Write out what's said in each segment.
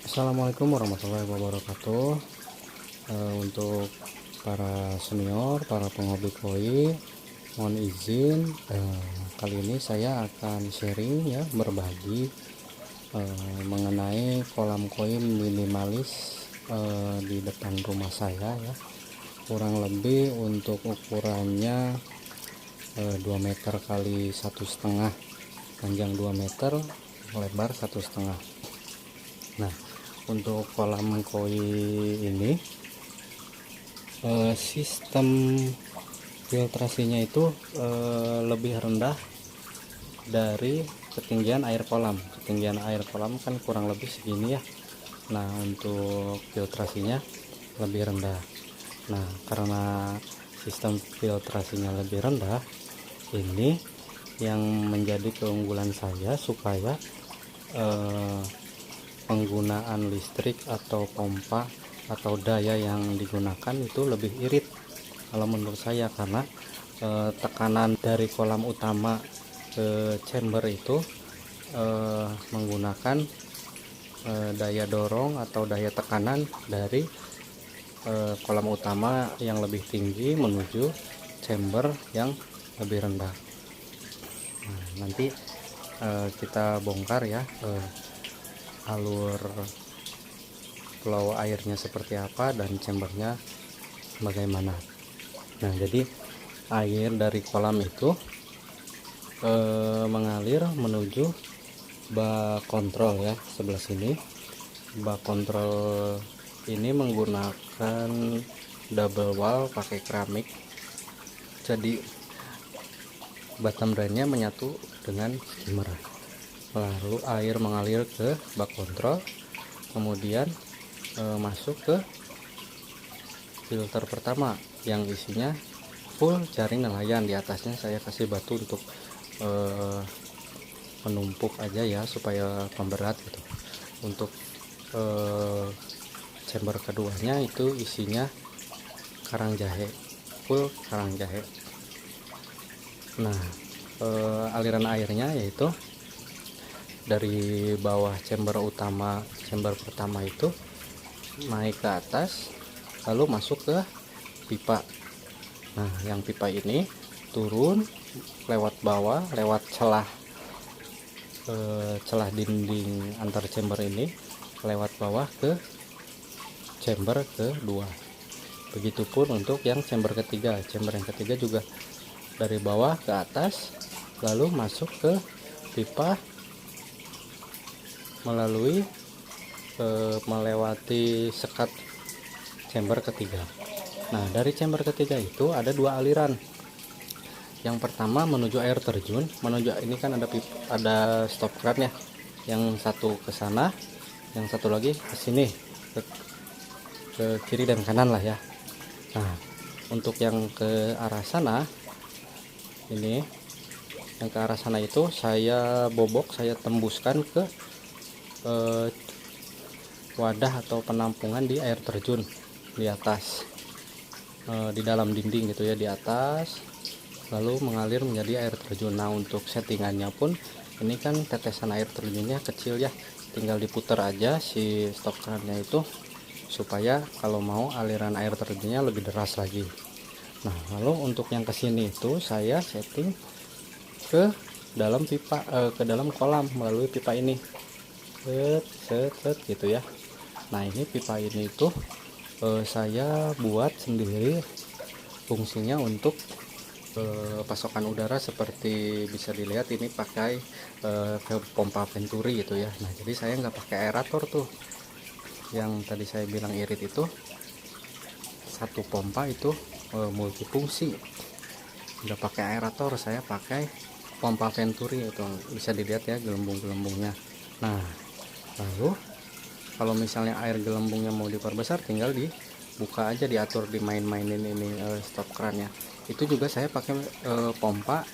Assalamualaikum warahmatullahi wabarakatuh. Untuk para senior, para penghobi koi, mohon izin kali ini saya akan sharing ya, berbagi mengenai kolam koi minimalis di depan rumah saya ya. Kurang lebih untuk ukurannya 2 meter kali 1,5, panjang 2 meter, lebar 1,5. Nah, untuk kolam koi ini sistem filtrasinya itu lebih rendah dari ketinggian air kolam. Ketinggian air kolam kan kurang lebih segini ya. Nah, untuk filtrasinya lebih rendah. Nah, karena sistem filtrasinya lebih rendah, ini yang menjadi keunggulan saya supaya penggunaan listrik atau pompa atau daya yang digunakan itu lebih irit kalau menurut saya, karena tekanan dari kolam utama ke chamber itu menggunakan daya dorong atau daya tekanan dari kolam utama yang lebih tinggi menuju chamber yang lebih rendah. Nah, nanti kita bongkar ya alur flow airnya seperti apa dan chambernya bagaimana. Nah, jadi air dari kolam itu mengalir menuju bak kontrol ya, sebelah sini. Bak kontrol ini menggunakan double wall pakai keramik, jadi bottom drainnya menyatu dengan skimmer. Lalu air mengalir ke bak kontrol, kemudian masuk ke filter pertama yang isinya full jaring nelayan. Di atasnya saya kasih batu untuk menumpuk aja ya, supaya pemberat gitu. Untuk chamber keduanya itu isinya karang jahe, full karang jahe. Nah, aliran airnya yaitu dari bawah chamber utama, chamber pertama itu naik ke atas lalu masuk ke pipa. Nah, yang pipa ini turun lewat bawah, lewat celah dinding antar chamber ini, lewat bawah ke chamber kedua. Begitupun untuk yang chamber ketiga. Chamber yang ketiga juga dari bawah ke atas lalu masuk ke pipa melalui melewati sekat chamber ketiga. Nah, dari chamber ketiga itu ada dua aliran. Yang pertama menuju air terjun, menuju ini kan ada stop kran ya. Yang satu ke sana, yang satu lagi ke sini, ke kiri dan kanan lah ya. Nah, untuk yang ke arah sana ini, yang ke arah sana itu saya bobok, saya tembuskan ke wadah atau penampungan di air terjun di atas, di dalam dinding gitu ya, di atas, lalu mengalir menjadi air terjun. Nah, untuk settingannya pun ini kan tetesan air terjunnya kecil ya, tinggal diputar aja si stop krannya itu supaya kalau mau aliran air terjunnya lebih deras lagi. Nah, lalu untuk yang kesini itu saya setting ke dalam pipa, ke dalam kolam melalui pipa ini, set gitu ya. Nah, ini pipa ini tuh saya buat sendiri, fungsinya untuk pasokan udara. Seperti bisa dilihat ini pakai pompa Venturi gitu ya. Nah, jadi saya nggak pakai aerator tuh, yang tadi saya bilang irit itu. Satu pompa itu multifungsi, nggak pakai aerator, saya pakai pompa Venturi itu, bisa dilihat ya gelembung-gelembungnya. Nah, lalu kalau misalnya air gelembungnya mau diperbesar, tinggal dibuka aja, diatur, dimain-mainin ini stop krannya. Itu juga saya pakai pompa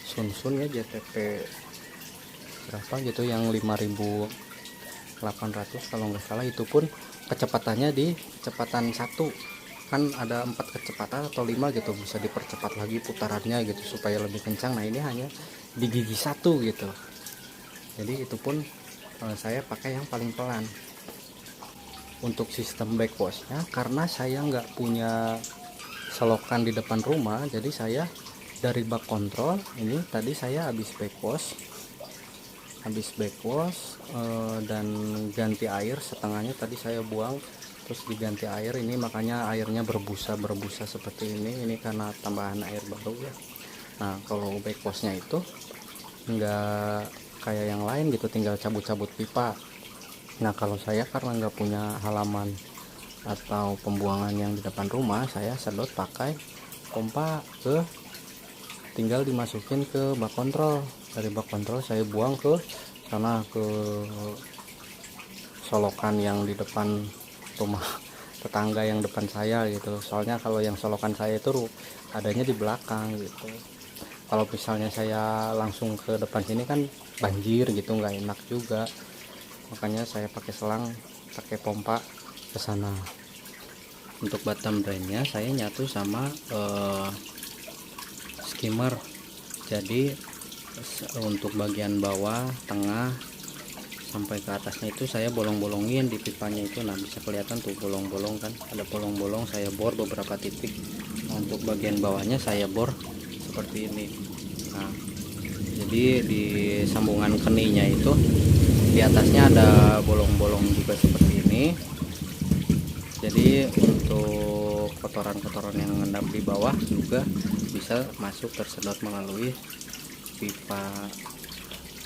Sunsun ya, JTP berapa gitu, yang 5.800 kalau nggak salah. Itu pun kecepatannya di kecepatan 1, kan ada 4 kecepatan atau 5 gitu, bisa dipercepat lagi putarannya gitu supaya lebih kencang. Nah, ini hanya di gigi 1 gitu, jadi itu pun saya pakai yang paling pelan. Untuk sistem backwashnya, karena saya nggak punya selokan di depan rumah, jadi saya dari bak kontrol ini tadi saya habis backwash dan ganti air setengahnya tadi saya buang, terus diganti air ini, makanya airnya berbusa seperti ini karena tambahan air baru ya. Nah kalau backwashnya itu nggak kayak yang lain gitu, tinggal cabut-cabut pipa. Nah kalau saya karena nggak punya halaman atau pembuangan yang di depan rumah, saya sedot pakai pompa, tinggal dimasukin ke bak kontrol. Dari bak kontrol saya buang ke sana, ke solokan yang di depan rumah tetangga yang depan saya gitu. Soalnya kalau yang solokan saya itu adanya di belakang gitu. Kalau misalnya saya langsung ke depan sini kan banjir gitu, nggak enak juga. Makanya saya pakai selang, pakai pompa ke sana. Untuk bottom drainnya saya nyatu sama skimmer. Jadi untuk bagian bawah, tengah sampai ke atasnya itu saya bolong-bolongin di pipanya itu. Nah bisa kelihatan tuh bolong-bolong kan, ada bolong-bolong, saya bor beberapa titik. Nah, untuk bagian bawahnya saya bor seperti ini. Nah jadi di sambungan keninya itu di atasnya ada bolong-bolong juga seperti ini. Jadi untuk kotoran-kotoran yang mengendap di bawah juga bisa masuk tersedot melalui pipa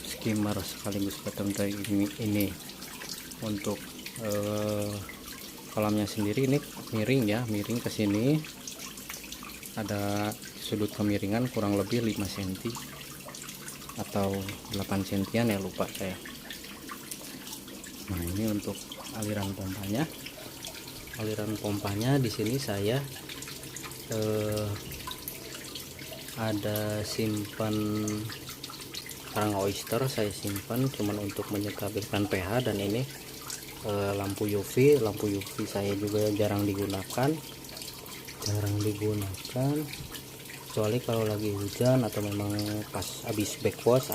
skimmer sekaligus bottom drain ini. Untuk kolamnya sendiri ini miring ya, miring ke sini, ada sudut kemiringan kurang lebih 5 cm atau 8 cm ya, lupa saya. Nah ini untuk aliran pompanya di sini saya ada simpan karang oyster, saya simpan cuman untuk menstabilkan pH. Dan ini lampu UV saya juga jarang digunakan kecuali kalau lagi hujan atau memang pas habis backwash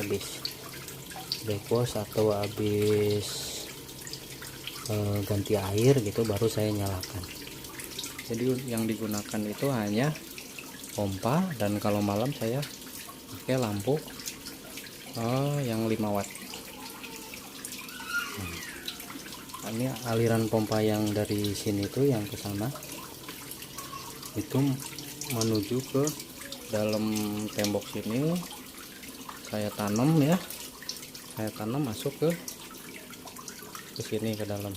atau habis ganti air gitu baru saya nyalakan. Jadi yang digunakan itu hanya pompa, dan kalau malam saya pakai lampu yang 5 watt. Nah, ini aliran pompa yang dari sini tuh yang ke sana itu menuju ke dalam tembok sini. Saya tanam masuk ke sini ke dalam,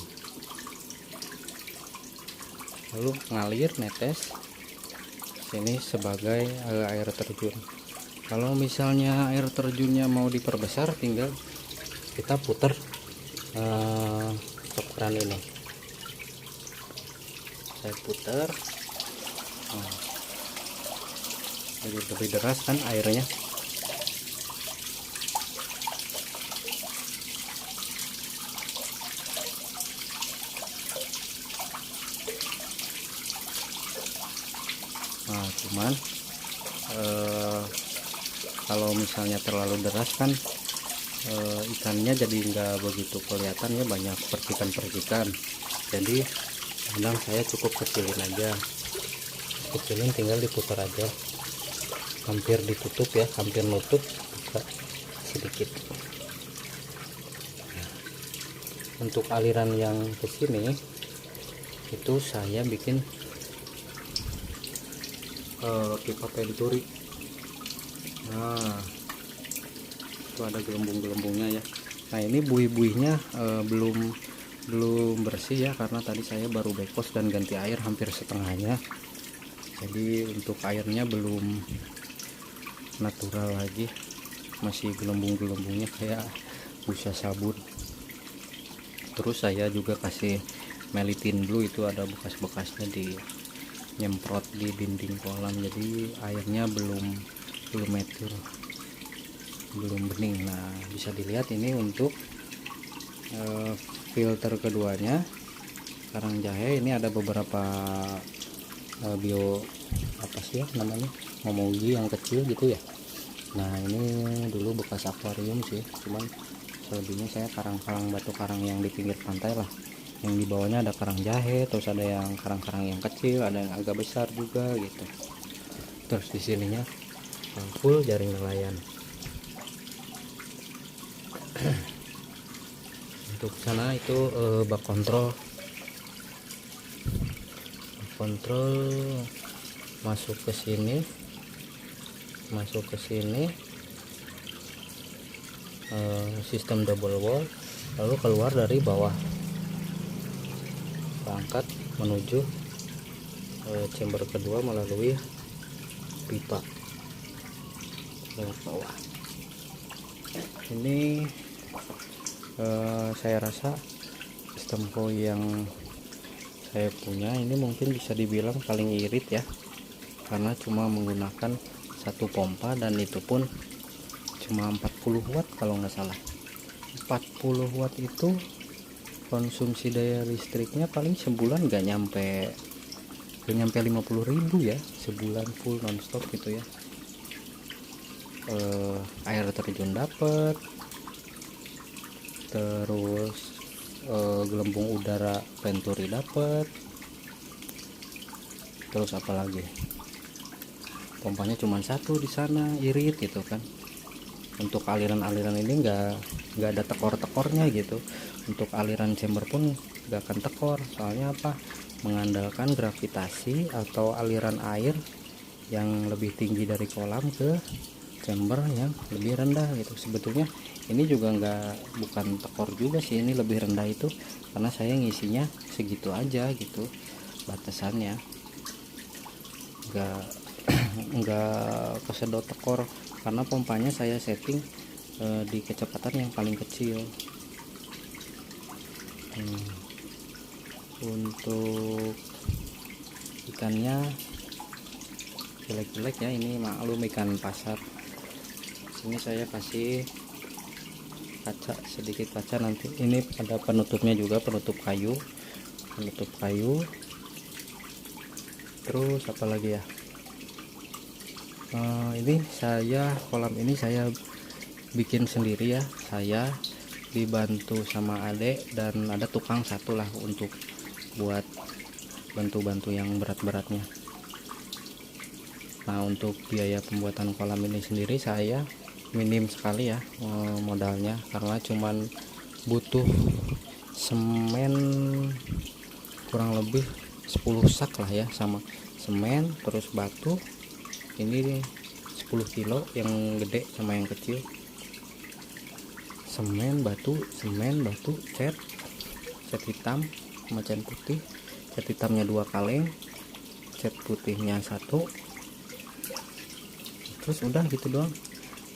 lalu ngalir netes sini sebagai air terjun. Kalau misalnya air terjunnya mau diperbesar, tinggal kita putar stop keran ini, saya putar. Jadi lebih deras kan airnya. Nah cuman kalau misalnya terlalu deras kan ikannya jadi nggak begitu kelihatan ya, banyak percikan-percikan. Jadi kadang saya cukup kecilin, tinggal diputar aja, hampir ditutup ya, hampir nutup, buka sedikit. Untuk aliran yang ke sini itu saya bikin pipa venturi. Nah itu ada gelembung-gelembungnya ya. Nah ini buih-buihnya belum bersih ya, karena tadi saya baru backwash dan ganti air hampir setengahnya. Jadi untuk airnya belum natural lagi, masih gelembung-gelembungnya kayak busa sabun. Terus saya juga kasih melitin blue, itu ada bekas-bekasnya di nyemprot di dinding kolam, jadi airnya belum mature, belum bening. Nah bisa dilihat ini untuk filter keduanya karang jahe. Ini ada beberapa bio apa sih ya namanya, momogi yang kecil gitu ya. Nah ini dulu bekas akuarium sih, cuman selebihnya saya karang-karang batu karang yang di pinggir pantai lah, yang di bawahnya ada karang jahe, terus ada yang karang-karang yang kecil, ada yang agak besar juga gitu. Terus di sininya full jaring nelayan. Untuk sana itu bak kontrol masuk ke sini sistem double wall, lalu keluar dari bawah berangkat menuju chamber kedua melalui pipa lewat bawah. Ini saya rasa sistem koi yang saya punya ini mungkin bisa dibilang paling irit ya, karena cuma menggunakan satu pompa dan itu pun cuma 40 watt kalau nggak salah. 40 watt itu konsumsi daya listriknya paling sebulan nggak nyampe 50.000 ya, sebulan full nonstop gitu ya. Air terjun dapat, terus gelembung udara Venturi dapat, terus apalagi pompanya cuma satu di sana, irit gitu kan. Untuk aliran-aliran ini nggak ada tekor-tekornya gitu. Untuk aliran chamber pun nggak akan tekor, soalnya apa, mengandalkan gravitasi atau aliran air yang lebih tinggi dari kolam ke chamber yang lebih rendah gitu. Sebetulnya ini juga bukan tekor juga sih, ini lebih rendah itu karena saya ngisinya segitu aja gitu batasannya, nggak kesedot tekor karena pompanya saya setting di kecepatan yang paling kecil. Untuk ikannya jelek-jelek ya, ini maklum ikan pasar. Sini saya kasih kaca, sedikit kaca, nanti ini ada penutupnya juga, penutup kayu. Terus apalagi ya, ini kolam ini saya bikin sendiri ya, saya dibantu sama adek dan ada tukang satu lah untuk buat bantu-bantu yang berat-beratnya. Nah, untuk biaya pembuatan kolam ini sendiri saya minim sekali ya modalnya, karena cuman butuh semen kurang lebih 10 sak lah ya, sama semen terus batu ini 10 kilo yang gede sama yang kecil, semen batu cat hitam sama cat putih. Cat hitamnya 2 kaleng, cat putihnya 1, terus udah gitu doang.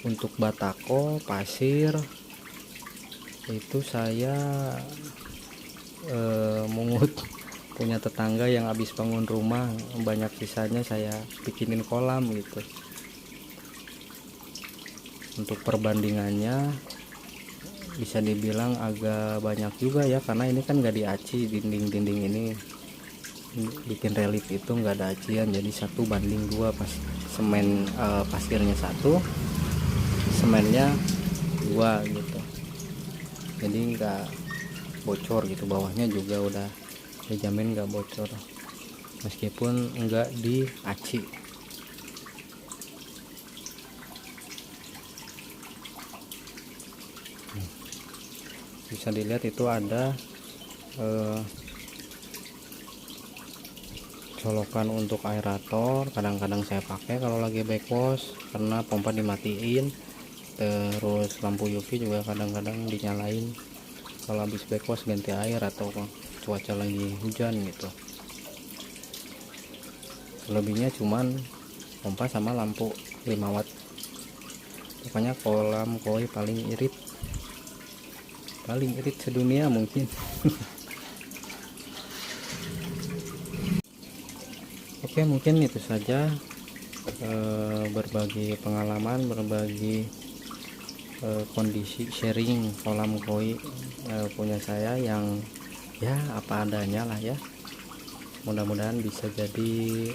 Untuk batako, pasir itu saya mungut punya tetangga yang habis bangun rumah, banyak sisanya saya bikinin kolam gitu. Untuk perbandingannya bisa dibilang agak banyak juga ya, karena ini kan nggak diaci, dinding-dinding ini bikin relief itu nggak ada acian, jadi 1:2 pas semen pasirnya 1, semennya 2 gitu, jadi nggak bocor gitu. Bawahnya juga udah dijamin nggak bocor meskipun nggak diaci. Bisa dilihat itu ada colokan untuk aerator, kadang-kadang saya pakai kalau lagi backwash karena pompa dimatiin. Terus lampu UV juga kadang-kadang dinyalain kalau habis backwash ganti air atau cuaca lagi hujan gitu. Selebihnya cuman pompa sama lampu 5 watt. Pokoknya kolam koi paling irit sedunia mungkin. Oke, mungkin itu saja berbagi pengalaman, berbagi kondisi sharing kolam koi punya saya yang ya apa adanya lah ya. Mudah-mudahan bisa jadi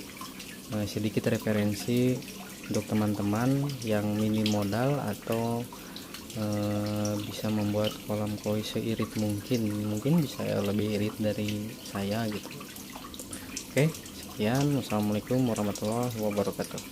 sedikit referensi untuk teman-teman yang minim modal atau bisa membuat kolam koi seirit mungkin bisa lebih irit dari saya gitu. Oke, sekian. Wassalamualaikum warahmatullahi wabarakatuh.